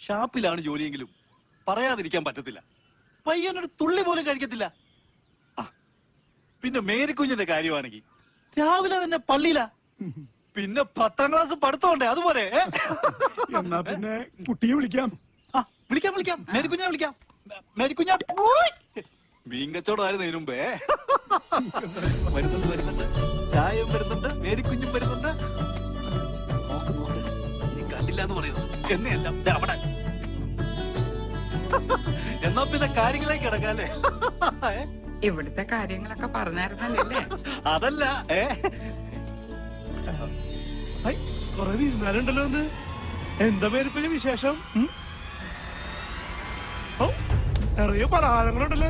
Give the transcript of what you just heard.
ഷാപ്പിലാണ് ജോലിയെങ്കിലും പറയാതിരിക്കാൻ പറ്റത്തില്ല. പയ്യനൊരു തുള്ളി പോലും കഴിക്കത്തില്ല. പിന്നെ മേരിക്കുഞ്ഞിന്റെ കാര്യമാണെങ്കിൽ രാവിലെ തന്നെ പള്ളിയിലാ. പിന്നെ 10ാം ക്ലാസ് പഠിത്തമുണ്ടേ, അതുപോലെ. എന്നാ പിന്നെ കുട്ടിയെ വിളിക്കാം. വിളിക്കാം മേരിക്കുഞ്ഞിനെ വിളിക്കാം. മേരിക്കുഞ്ഞ മീൻ കച്ചവടമായിരുന്നു ഇതിനു മുമ്പേ. വരുന്നുണ്ട് ചായയും വരുന്നുണ്ട്, മേരിക്കുഞ്ഞും വരുന്നുണ്ട്. നോക്ക് നീ കണ്ടില്ല എന്ന് പറയുന്നു എന്നെയല്ല അവിടെ. എന്നാ പിന്നെ കാര്യങ്ങളിലേക്ക് കിടക്കാല്ലേ? ഇവിടുത്തെ കാര്യങ്ങളൊക്കെ പറഞ്ഞായിരുന്നല്ലേ? അതല്ല, കൊറേ വിരുന്നാലുണ്ടല്ലോ എന്ന്. എന്താ പേരിപ്പ വിശേഷം? നിറയെ പലഹാരങ്ങളുണ്ടല്ലോ